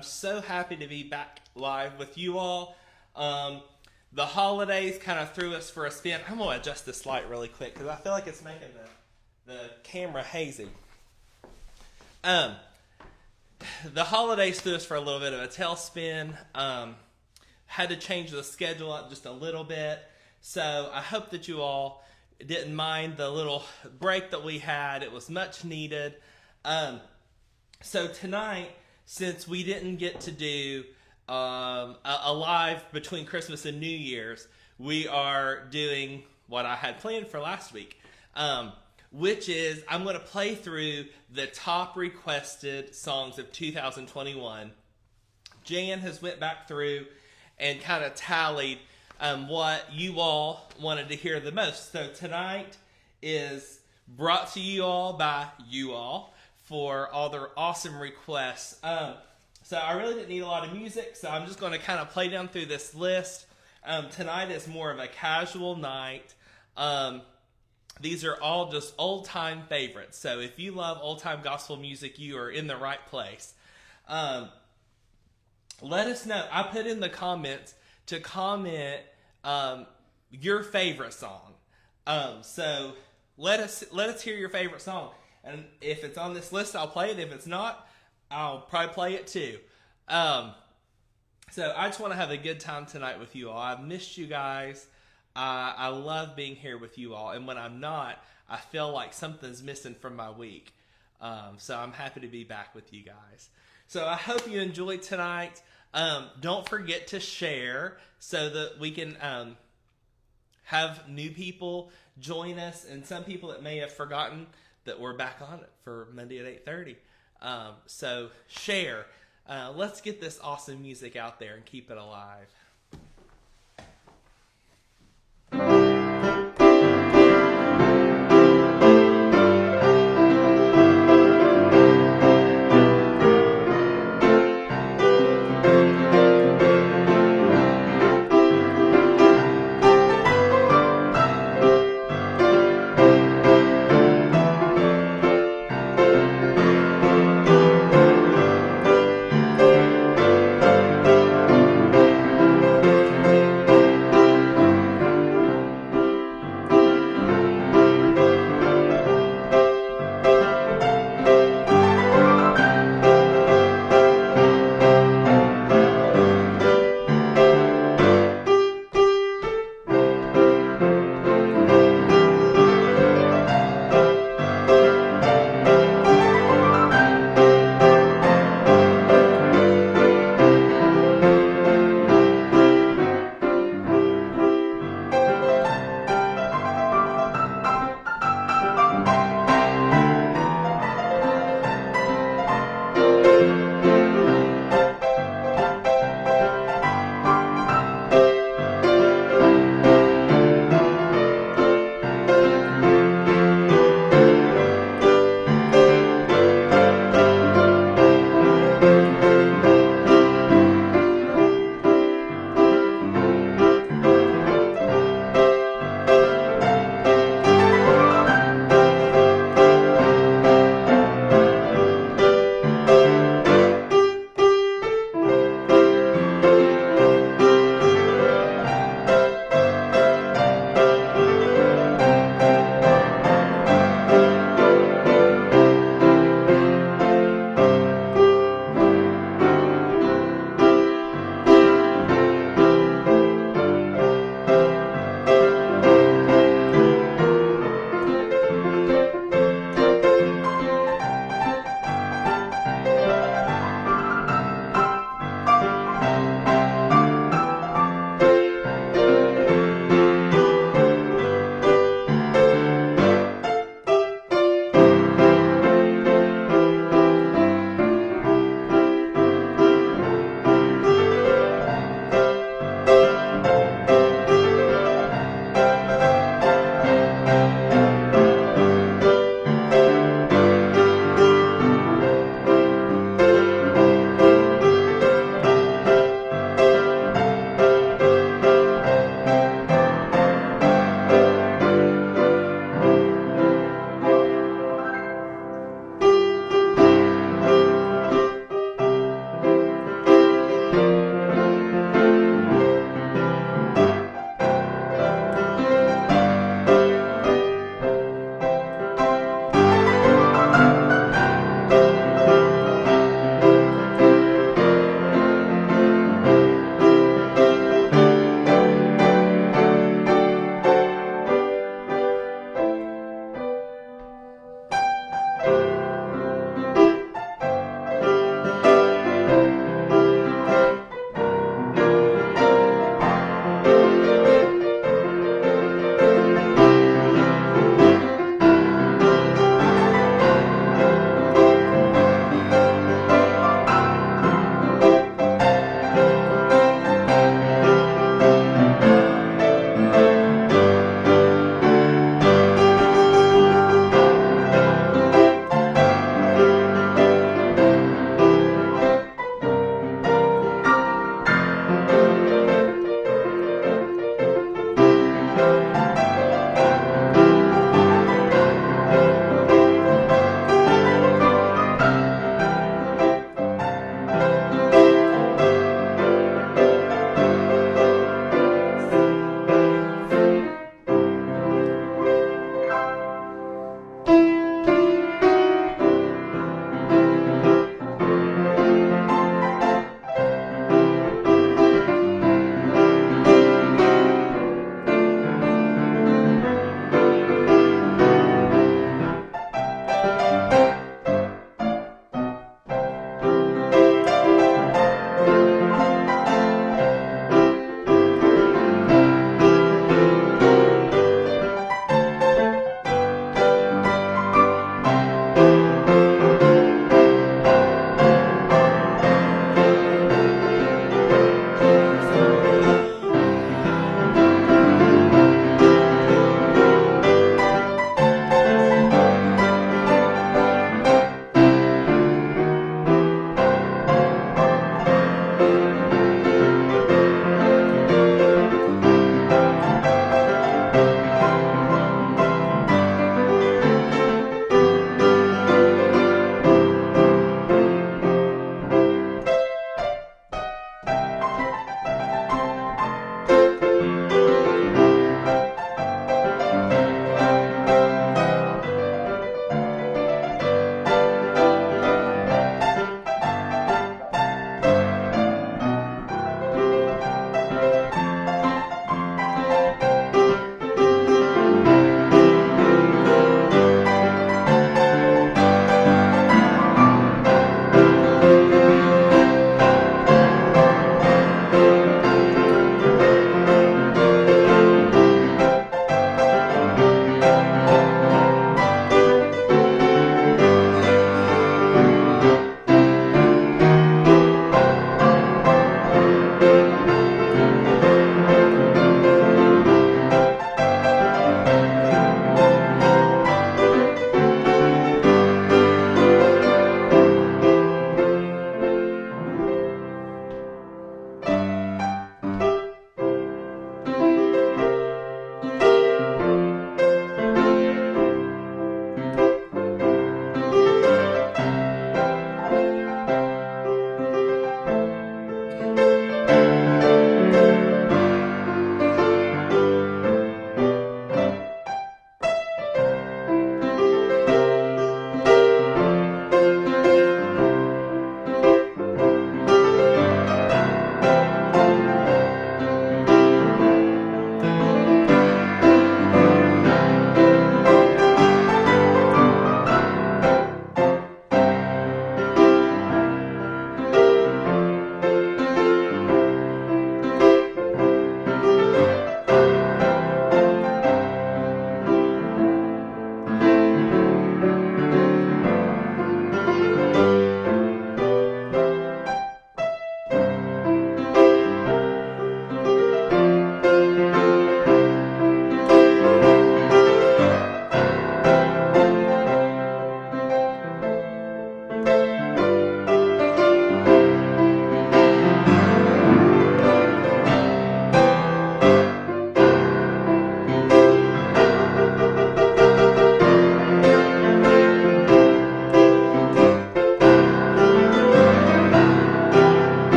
I'm so happy to be back live with you all. The holidays kind of threw us for a spin. I'm going to adjust this light really quick because I feel like it's making the camera hazy. The holidays threw us for a little bit of a tailspin. Had to change the schedule up just a little bit. So I hope that you all didn't mind the little break that we had. It was much needed. So tonight, since we didn't get to do a live between Christmas and New Year's, we are doing what I had planned for last week, which is I'm going to play through the top requested songs of 2021. Jan has went back through and kind of tallied what you all wanted to hear the most. So tonight is brought to you all by you all for all their awesome requests. So I really didn't need a lot of music, so I'm just going to kind of play down through this list. Tonight is more of a casual night. These are all just old-time favorites. So if you love old-time gospel music, you are in the right place. Let us know. I put in the comments to comment your favorite song. So let us hear your favorite song. And if it's on this list, I'll play it. If it's not, I'll probably play it too. So I just want to have a good time tonight with you all. I've missed you guys. I love being here with you all. And when I'm not, I feel like something's missing from my week. So I'm happy to be back with you guys. So I hope you enjoyed tonight. Don't forget to share so that we can have new people join us, and some people that may have forgotten that we're back on it for Monday at 8:30. So share. Let's get this awesome music out there and keep it alive.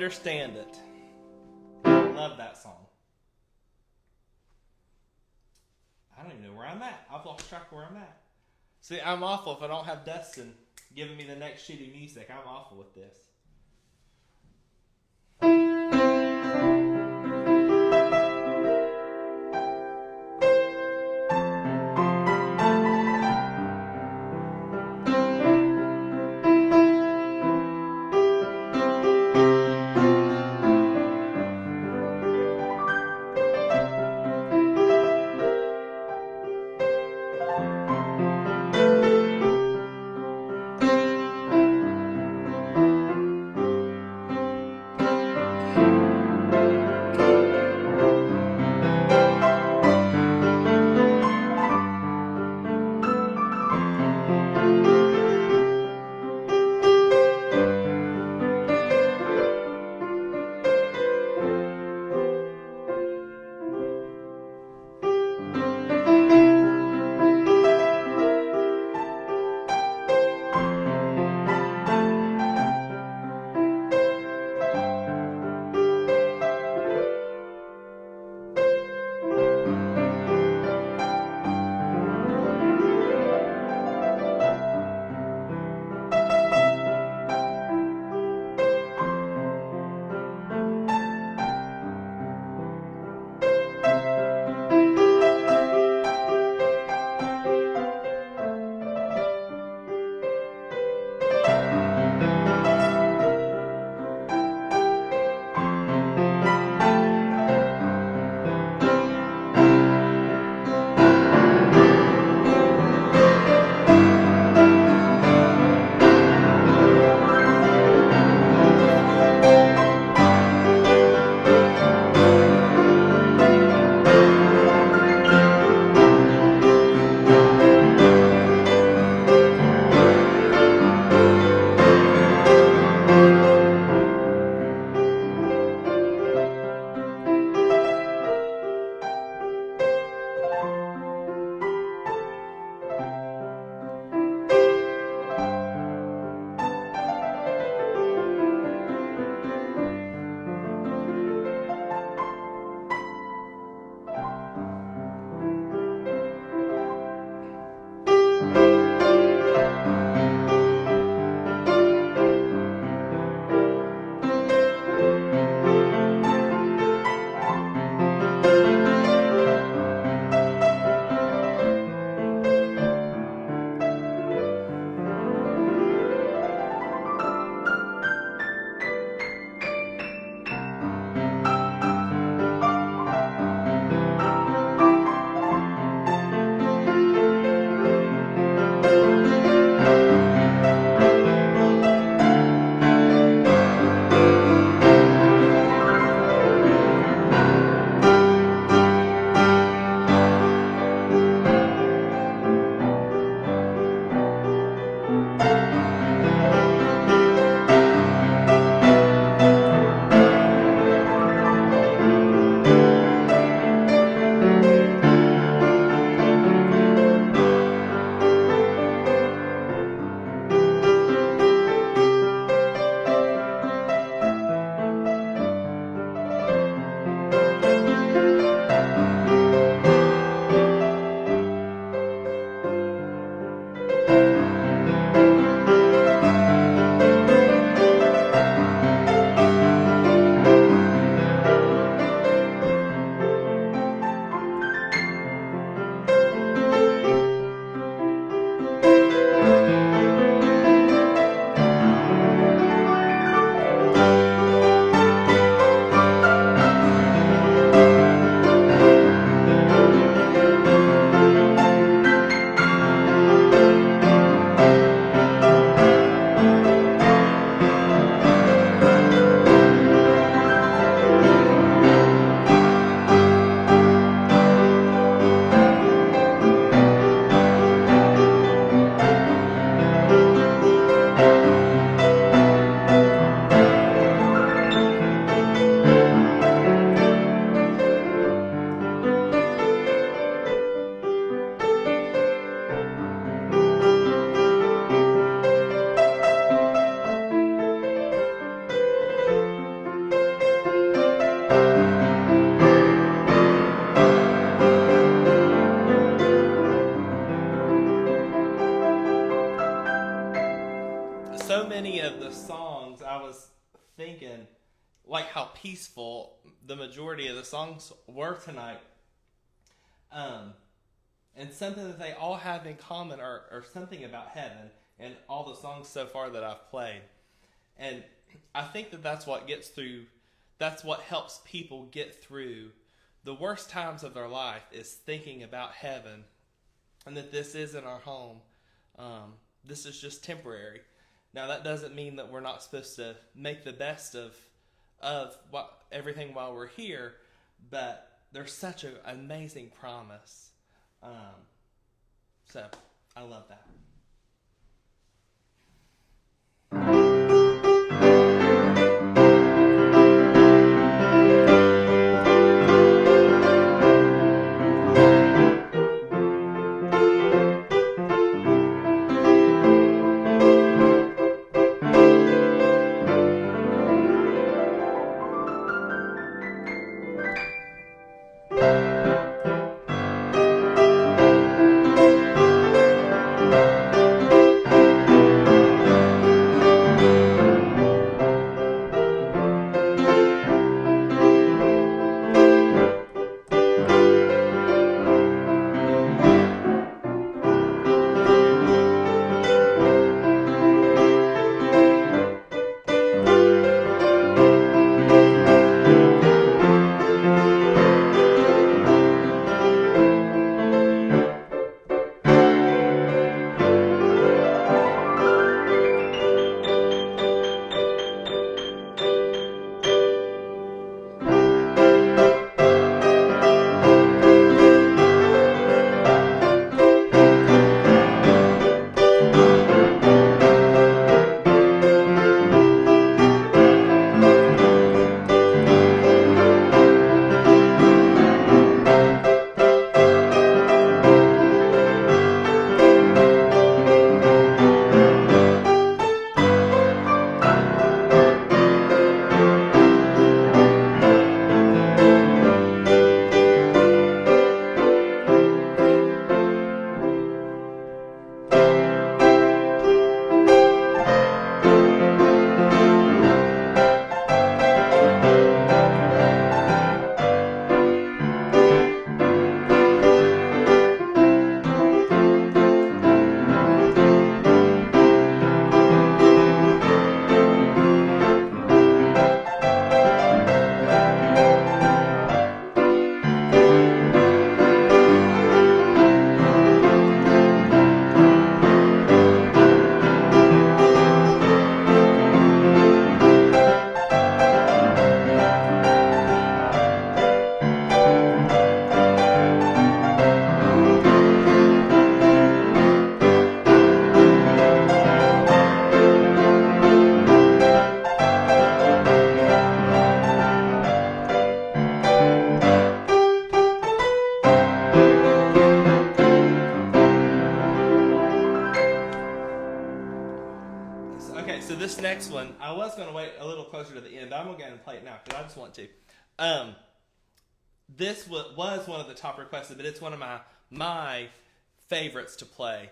understand it. Love that song. I don't even know where I'm at. I've lost track of where I'm at. See, I'm awful if I don't have Dustin giving me the next sheet of music. I'm awful with this. so many of the songs, I was thinking, like how peaceful the majority of the songs were tonight. And something that they all have in common are something about heaven and all the songs so far that I've played. And I think that that's what helps people get through the worst times of their life, is thinking about heaven and that this isn't our home. This is just temporary. Now, that doesn't mean that we're not supposed to make the best of everything while we're here, but there's such an amazing promise. So, I love that. So this next one, I was going to wait a little closer to the end, but I'm going to go ahead and play it now because I just want to. This was one of the top requested, but it's one of my favorites to play.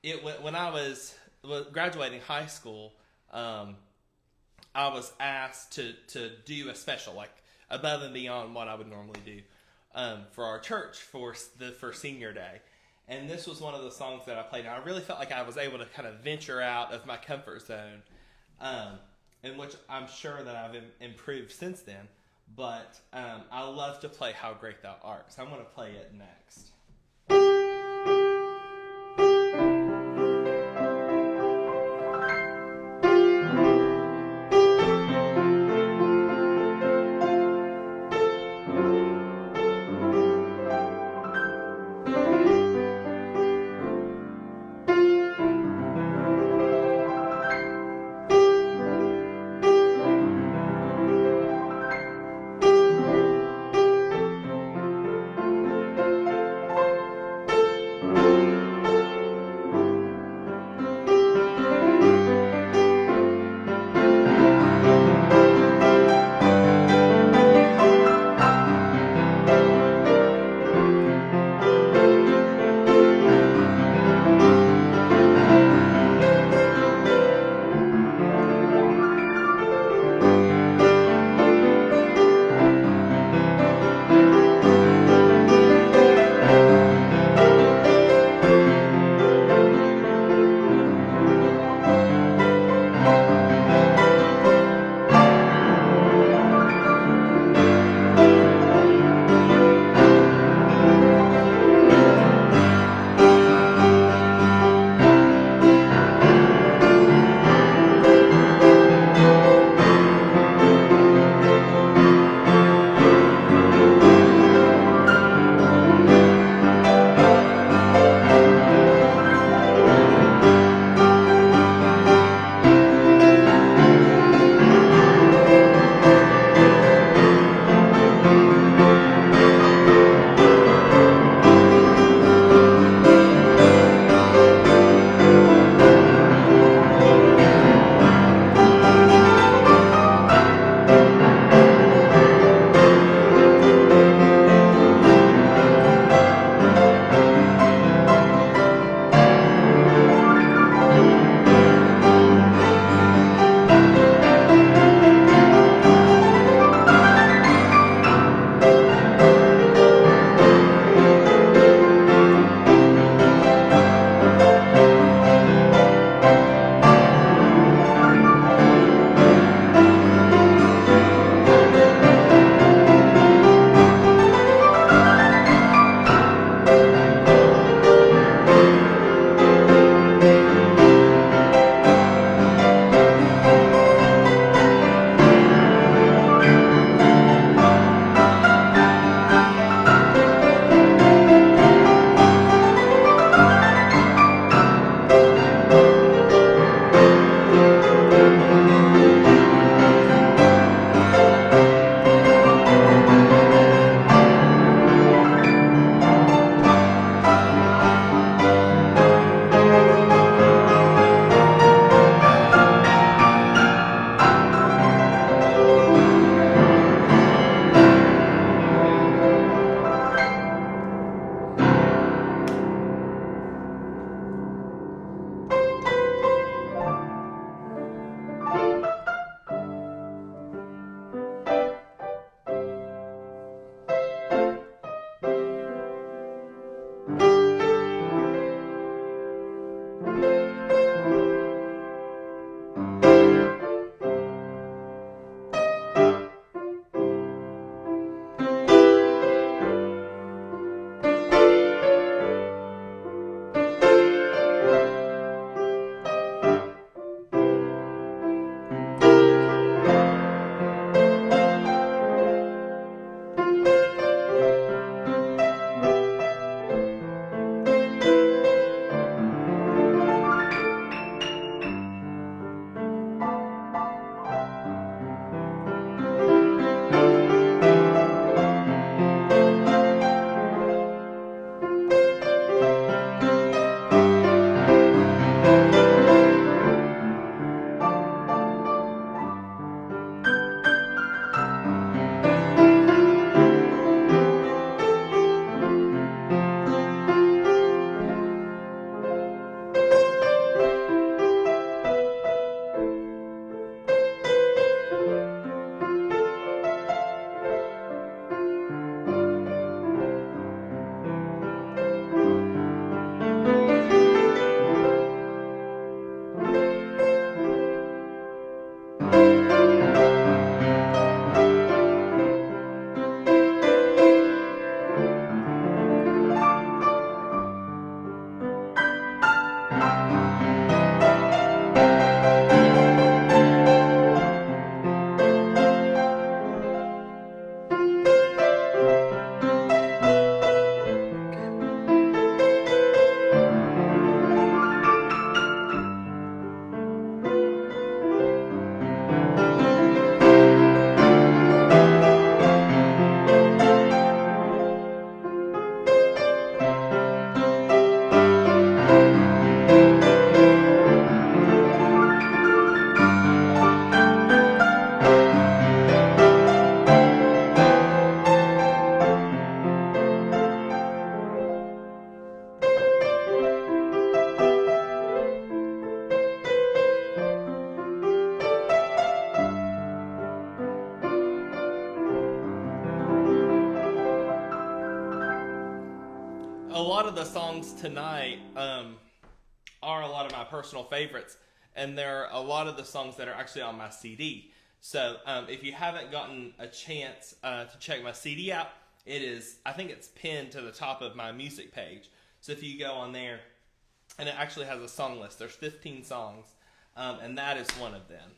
When I was graduating high school, I was asked to do a special, like above and beyond what I would normally do, for our church for senior day. And this was one of the songs that I played. And I really felt like I was able to kind of venture out of my comfort zone, in which I'm sure that I've improved since then. But I love to play How Great Thou Art. So I'm going to play it next. of the songs tonight are a lot of my personal favorites, and there are a lot of the songs that are actually on my CD. So if you haven't gotten a chance to check my CD out, I think it's pinned to the top of my music page. So if you go on there, and it actually has a song list. There's 15 songs, and that is one of them.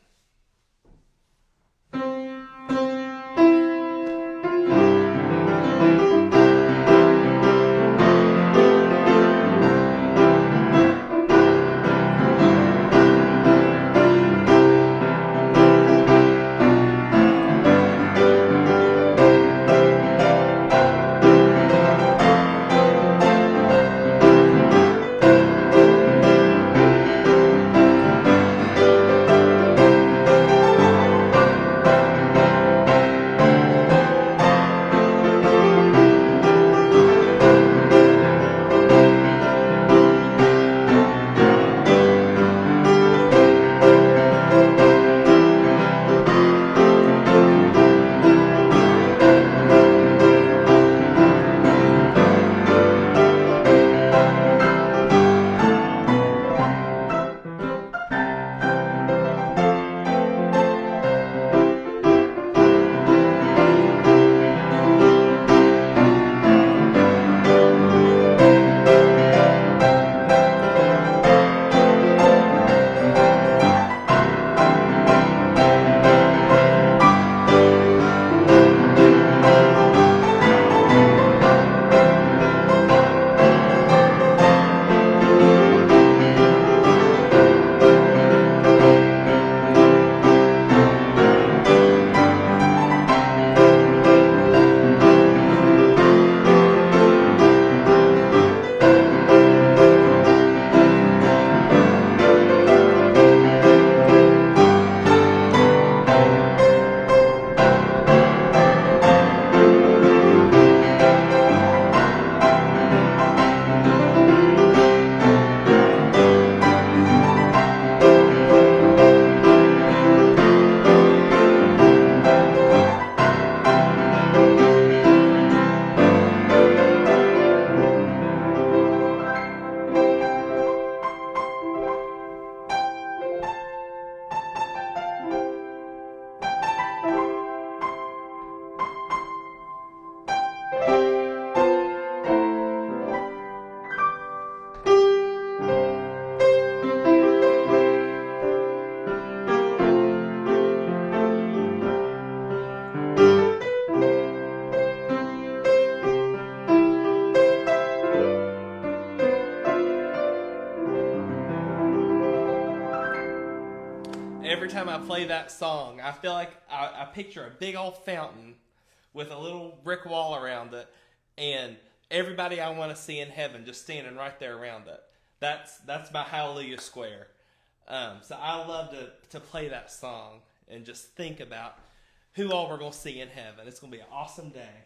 Every time I play that song, I feel like I picture a big old fountain with a little brick wall around it, and everybody I want to see in heaven just standing right there around it. That's my Hallelujah Square. So I love to play that song and just think about who all we're going to see in heaven. It's going to be an awesome day.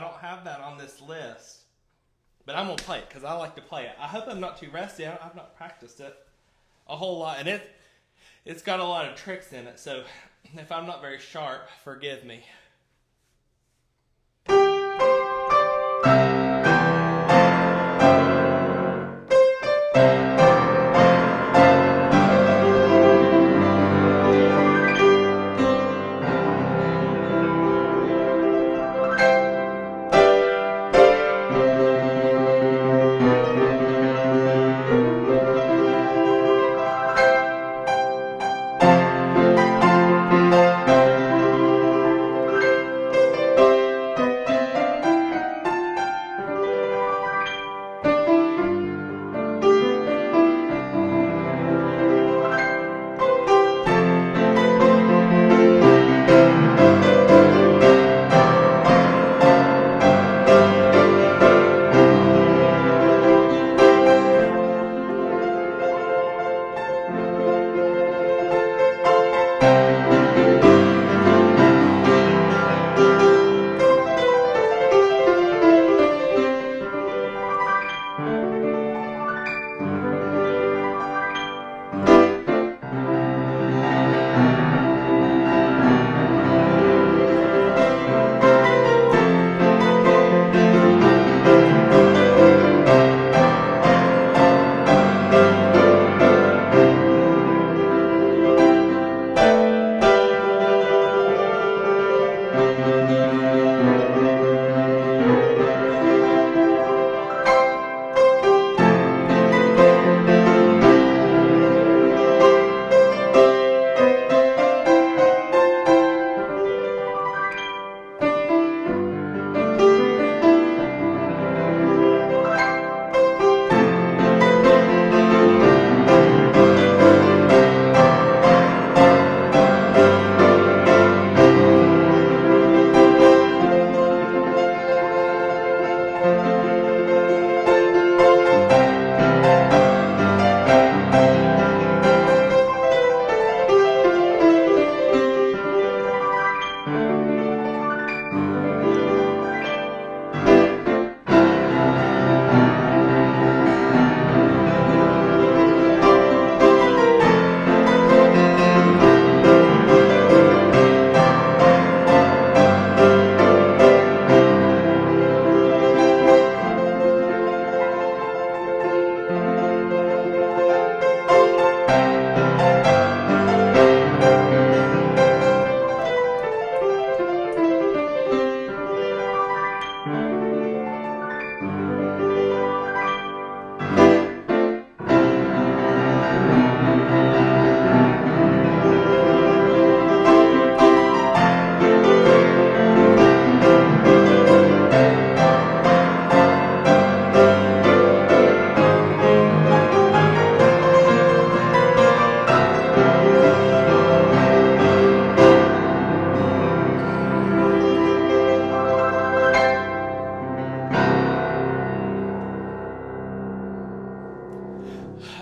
don't have that on this list. But I'm going to play it because I like to play it. I hope I'm not too rusty. I've not practiced it a whole lot. And it's got a lot of tricks in it. So if I'm not very sharp, forgive me.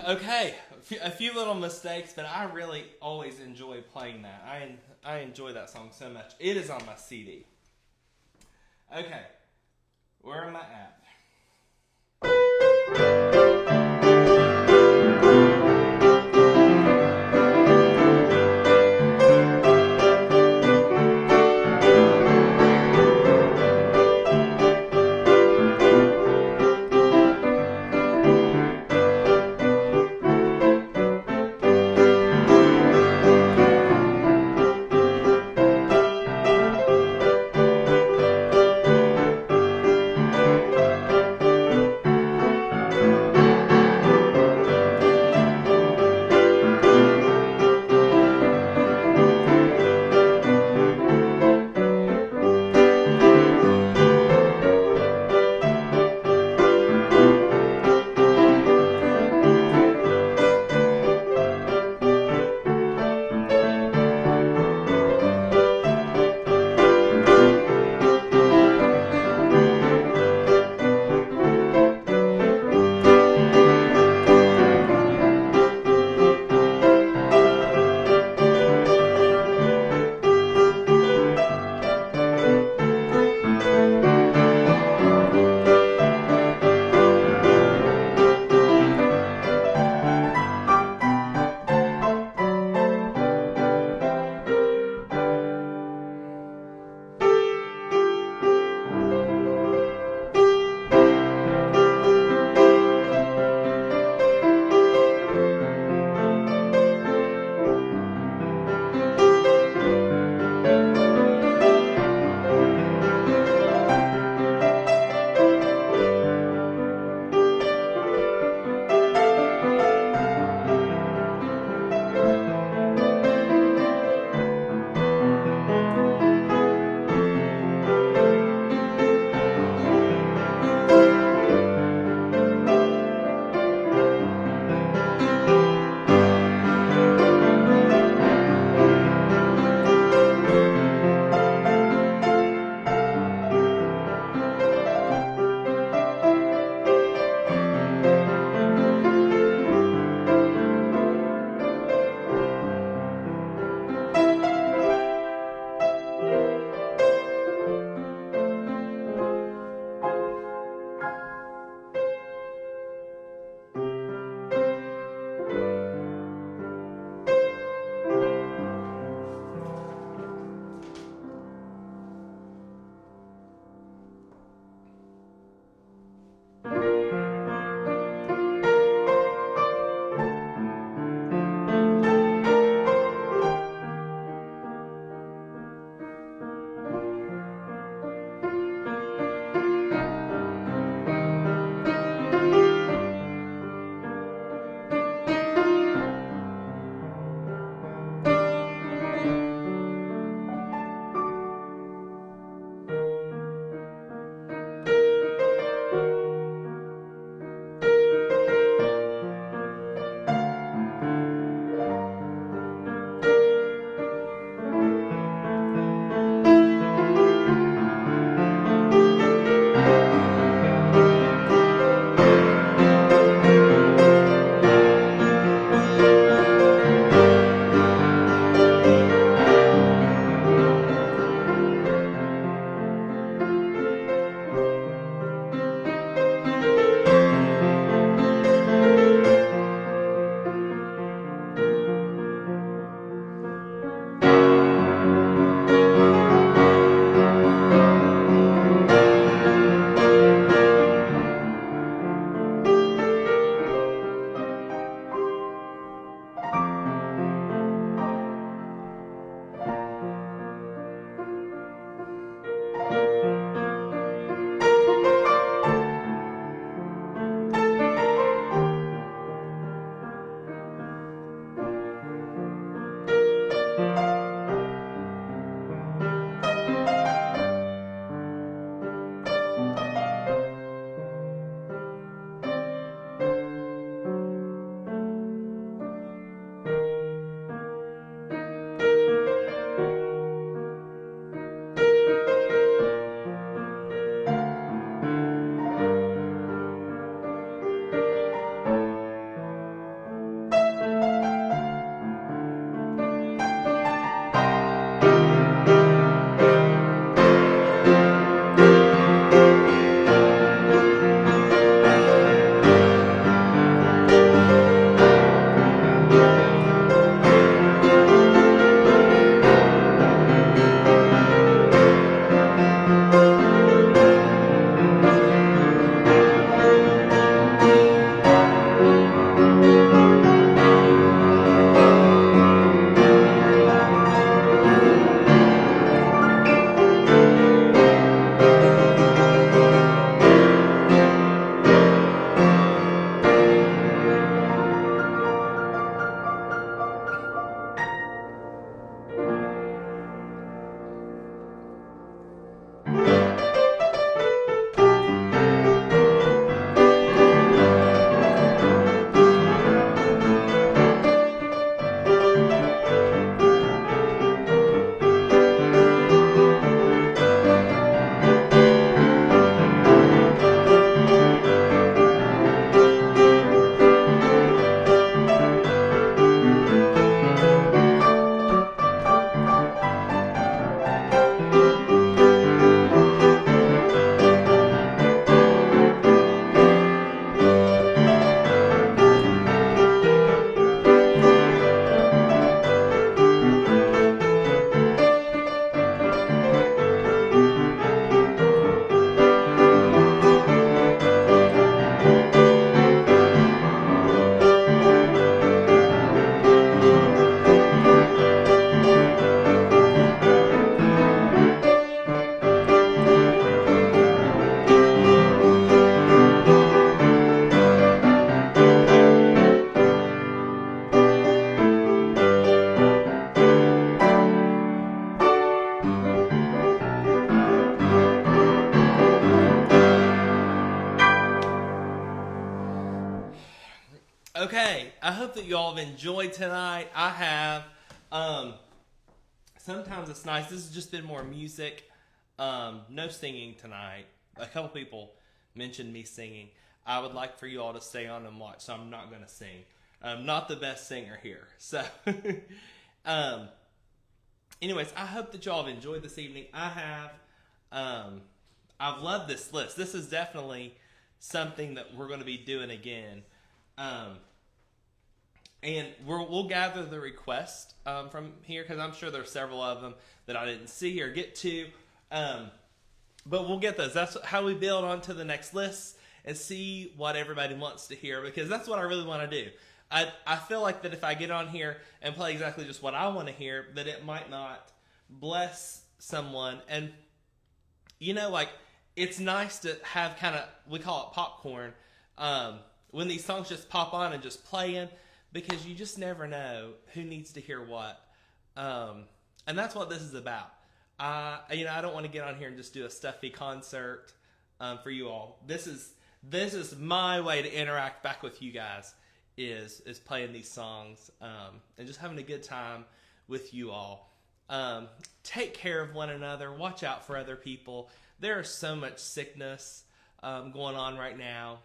Okay, a few little mistakes, but I really always enjoy playing that. I enjoy that song so much. It is on my CD. Okay, where am I at? Okay, I hope that you all have enjoyed tonight. I have. Sometimes it's nice. This has just been more music. No singing tonight. A couple people mentioned me singing. I would like for you all to stay on and watch, so I'm not going to sing. I'm not the best singer here. So, anyways, I hope that y'all have enjoyed this evening. I have. I've loved this list. This is definitely something that we're going to be doing again. And we'll gather the request from here because I'm sure there's several of them that I didn't see or get to. But we'll get those. That's how we build onto the next list and see what everybody wants to hear, because that's what I really want to do. I feel like that if I get on here and play exactly just what I want to hear, that it might not bless someone. And, like, it's nice to have kind of, we call it popcorn, when these songs just pop on and just playing, because you just never know who needs to hear what. And that's what this is about. I don't want to get on here and just do a stuffy concert for you all. This is my way to interact back with you guys, is playing these songs and just having a good time with you all. Take care of one another. Watch out for other people. There is so much sickness going on right now.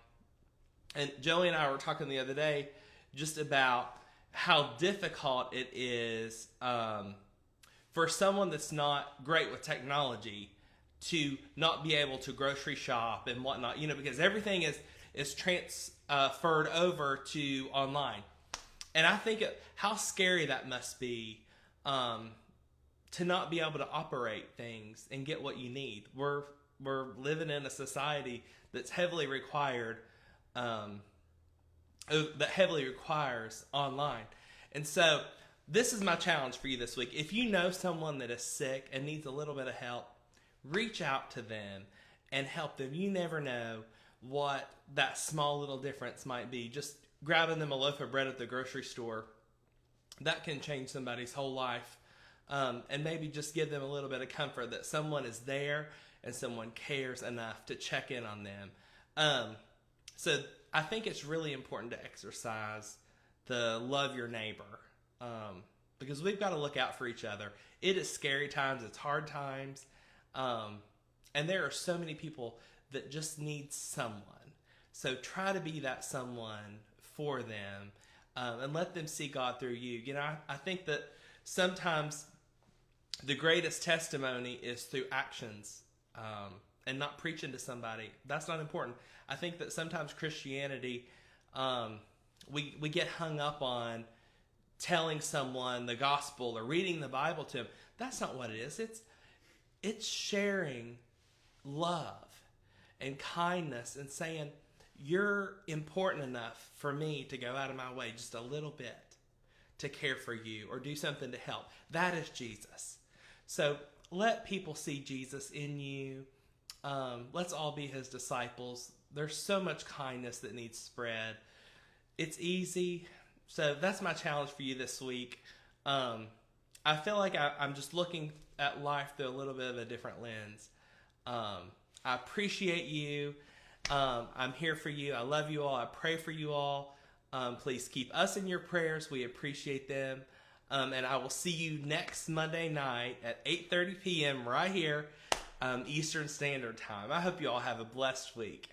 And Joey and I were talking the other day just about how difficult it is for someone that's not great with technology to not be able to grocery shop and whatnot, because everything is transferred over to online. And I think how scary that must be to not be able to operate things and get what you need. We're living in a society that's heavily required, that heavily requires online. And so this is my challenge for you this week. If you know someone that is sick and needs a little bit of help, reach out to them and help them. You never know what that small little difference might be. Just grabbing them a loaf of bread at the grocery store, that can change somebody's whole life. And maybe just give them a little bit of comfort that someone is there and someone cares enough to check in on them. So I think it's really important to exercise the love your neighbor, because we've got to look out for each other. It is scary times. It's hard times. And there are so many people that just need someone. So try to be that someone for them, and let them see God through you. I think that sometimes the greatest testimony is through actions, and not preaching to somebody. That's not important. I think that sometimes Christianity, we get hung up on telling someone the gospel or reading the Bible to them. That's not what it is. It's sharing love and kindness and saying, you're important enough for me to go out of my way just a little bit to care for you or do something to help. That is Jesus. So let people see Jesus in you. Let's all be his disciples. There's so much kindness that needs spread. It's easy. So that's my challenge for you this week. I feel like I'm just looking at life through a little bit of a different lens. I appreciate you. I'm here for you. I love you all. I pray for you all. Please keep us in your prayers. We appreciate them. And I will see you next Monday night at 8:30 p.m. right here, Eastern Standard Time. I hope you all have a blessed week.